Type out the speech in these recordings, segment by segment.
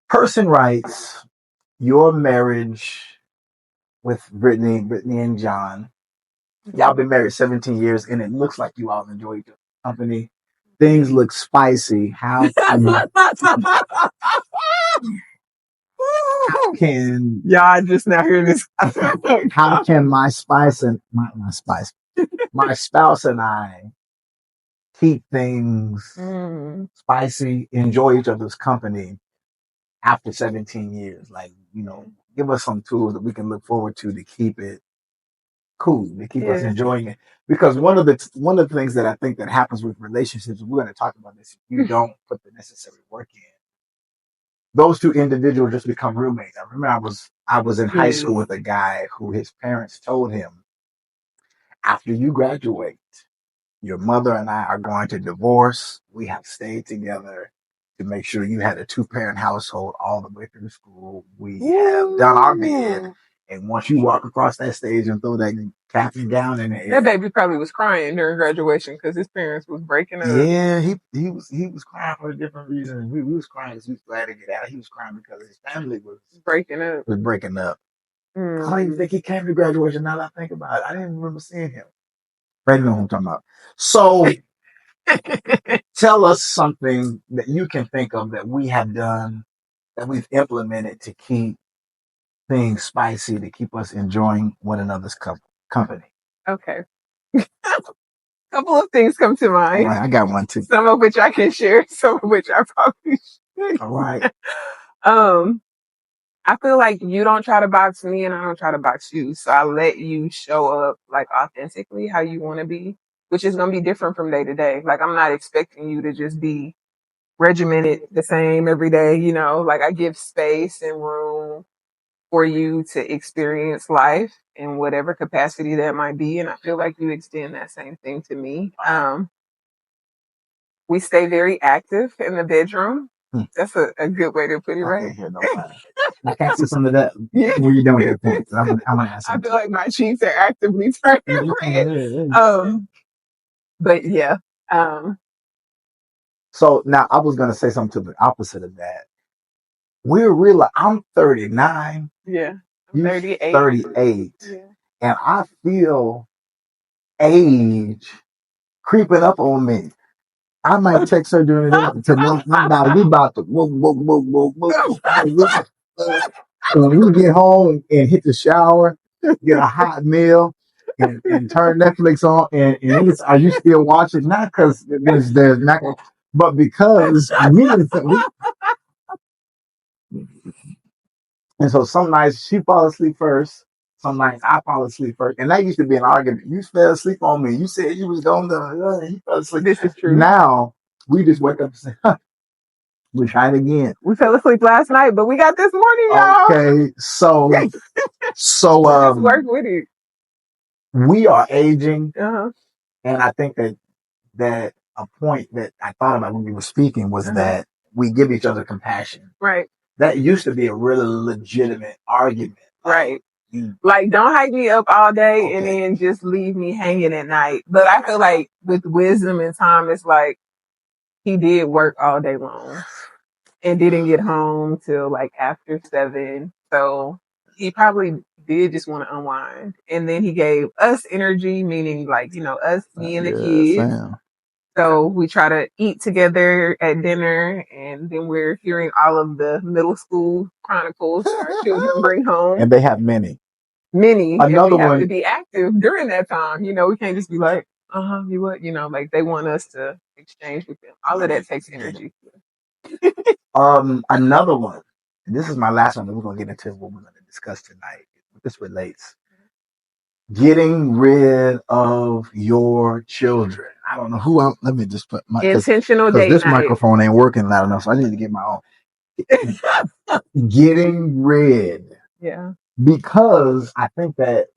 Person writes, your marriage with Brittany and John. Y'all been married 17 years, and it looks like you all enjoy your company. Things look spicy. Can Y'all just now hearing this? how can my spice and my spice, my spouse and I keep things spicy, enjoy each other's company after 17 years? Like, give us some tools that we can look forward to keep it cool, to keep us enjoying it. Because one of the things that I think that happens with relationships, we're going to talk about this. If you don't put the necessary work in, those two individuals just become roommates. I remember I was in high school with a guy who his parents told him, after you graduate, your mother and I are going to divorce. We have stayed together to make sure you had a two-parent household all the way through school. We have done our bid. And once you walk across that stage and throw that cap and gown in the air, That baby probably was crying during graduation because his parents was breaking up. yeah, he was crying for a different reason. We was crying because he was glad to get out. He was crying because his family was breaking up. I don't even think he came to graduation. Now that I think about it, I didn't remember seeing him. Brandon know who I'm talking about. So tell us something that you can think of that we have done, that we've implemented to keep things spicy, to keep us enjoying one another's company. Okay. Couple of things come to mind. All right, I got one too. Some of which I can share, some of which I probably should. All right. I feel like you don't try to box me and I don't try to box you. So I let you show up like authentically how you want to be, which is going to be different from day to day. Like I'm not expecting you to just be regimented the same every day, like I give space and room for you to experience life in whatever capacity that might be. And I feel like you extend that same thing to me. We stay very active in the bedroom. That's a good way to put it, right? I can't say some of that when you're done with your points. I'm gonna ask I feel like my cheeks are actively turning red. But yeah. So now I was gonna say something to the opposite of that. We're real. I'm 39. Yeah. I'm 38. 38. Yeah. And I feel age creeping up on me. I might text her during the day to know we about to when we get home and hit the shower, get a hot meal, and turn Netflix on, and it's, are you still watching? Not because there's not, but because and so some nights she fall asleep first. Some nights I fall asleep first. And that used to be an argument. You fell asleep on me. You said you was going to, you fell asleep. This is true. Now, we just wake up and say, we tried again. We fell asleep last night, but we got this morning, y'all. Okay, so work with it. We are aging. And I think that a point that I thought about when we were speaking was that we give each other compassion. Right. That used to be a really legitimate argument. Right. Like, don't hype me up all day and then just leave me hanging at night. But I feel like with wisdom and time, it's like he did work all day long and didn't get home till like after 7. So he probably did just want to unwind. And then he gave us energy, meaning like, us, me and the kids. So we try to eat together at dinner, and then we're hearing all of the middle school chronicles our children bring home. And they have many. Another one. Have to be active during that time. We can't just be like, you what? Like they want us to exchange with them. All of that takes energy. Another one. And this is my last one. We're going to get into what we're going to discuss tonight. This relates. Getting rid of your children. I don't know who let me just put my intentional date this night. microphone ain't working loud enough, so I need to get my own. Getting rid. Yeah. Because I think that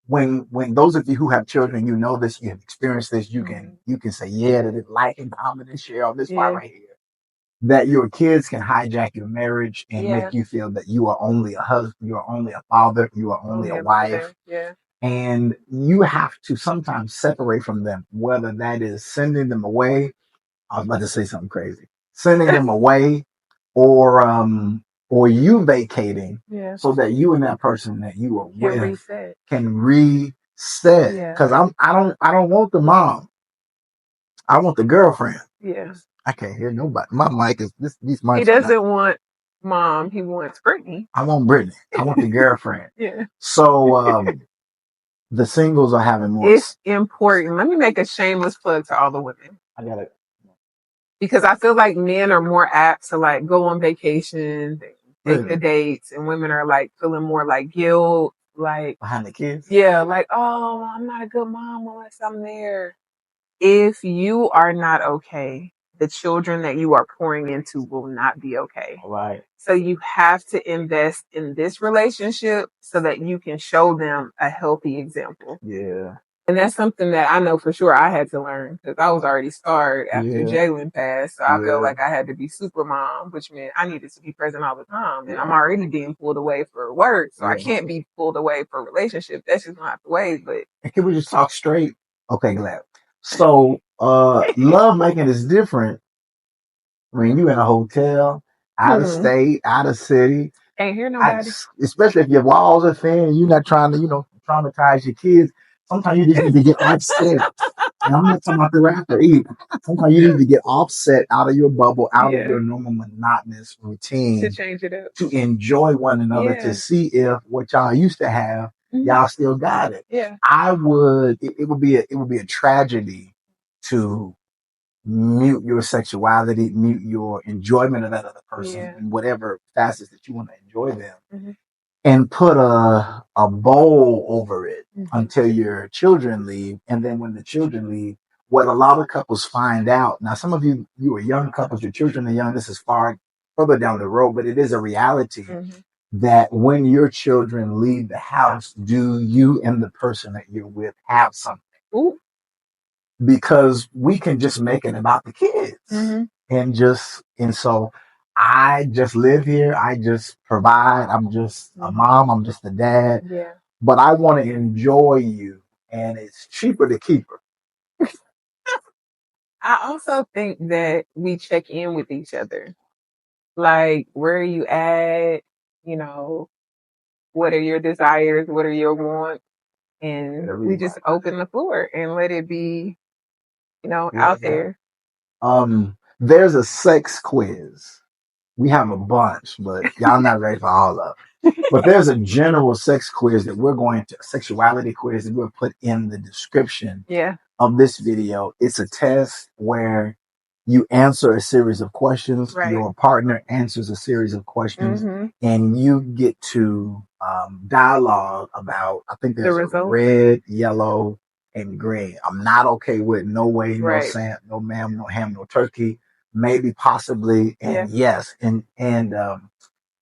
when those of you who have children, this, you have experienced this, you can say, yeah, that it's like and comment and share on this part right here. That your kids can hijack your marriage and make you feel that you are only a husband, you are only a father, you are only a wife. Yeah. And you have to sometimes separate from them, whether that is sending them away. I was about to say something crazy. Sending them away, or you vacating Yeah. so that you and that person that you are Can with reset. can reset. Yeah. Cause I don't want the mom. I want the girlfriend. Yeah. I can't hear nobody. My mic is these mics. He doesn't want mom. He wants Brittany. I want Brittany. I want the girlfriend. Yeah. So the singles are having more. It's important. Let me make a shameless plug to all the women. I got it. Because I feel like men are more apt to like go on vacations, take Really? the dates, and women are like feeling more like guilt, like Behind the kids. yeah, like oh, I'm not a good mom unless I'm there. If you are not okay, the children that you are pouring into will not be okay. Right. So you have to invest in this relationship so that you can show them a healthy example. Yeah. And that's something that I know for sure I had to learn because I was already scarred after Yeah. Jalen passed. So I Yeah. felt like I had to be super mom, which meant I needed to be present all the time. And Yeah. I'm already being pulled away for work. So I Yeah. can't be pulled away for a relationship. That's just not the way. But And can we just talk straight? Okay, glad. So love making is different when you in a hotel, out of state, out of city. Can't hear nobody. Especially if your walls are thin and you're not trying to, traumatize your kids. Sometimes you just need to get offset. And I'm not talking about the rapper either. Sometimes you need to get offset out of your bubble, out of your normal monotonous routine to change it up, to enjoy one another, to see if what y'all used to have, y'all still got it. Yeah. It would be a tragedy to mute your sexuality, mute your enjoyment of that other person in whatever facets that you want to enjoy them, and put a bowl over it until your children leave. And then when the children leave, what a lot of couples find out, now some of you are young couples, your children are young, this is far further down the road, but it is a reality that when your children leave the house, do you and the person that you're with have something? Ooh. Because we can just make it about the kids and so I just live here. I just provide. I'm just a mom. I'm just a dad. Yeah. But I want to enjoy you, and it's cheaper to keep her. I also think that we check in with each other. Like, where are you at? What are your desires? What are your wants? And we just open the floor and let it be, out there. There's a sex quiz. We have a bunch, but y'all not ready for all of them. But there's a general sex quiz that sexuality quiz that we'll put in the description of this video. It's a test where you answer a series of questions. Right. Your partner answers a series of questions, and you get to dialogue about, I think there's red, yellow, and green. I'm not okay with no way, no sand, no ma'am, no ham, no turkey. Maybe, possibly, and yes. And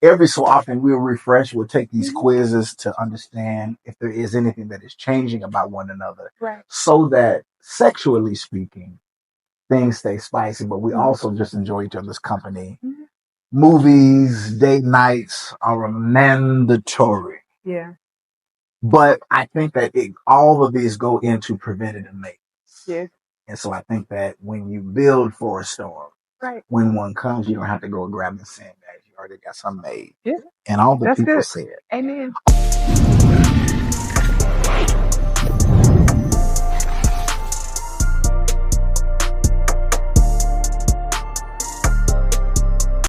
every so often we'll take these quizzes to understand if there is anything that is changing about one another. Right. So that sexually speaking, things stay spicy, but we also just enjoy each other's company. Movies, date nights are mandatory. Yeah. But I think that all of these go into preventative maintenance. Yeah. And so I think that when you build for a storm, when one comes, you don't have to go grab the sandbags. You already got some made. Yeah. And all the people say it. Amen.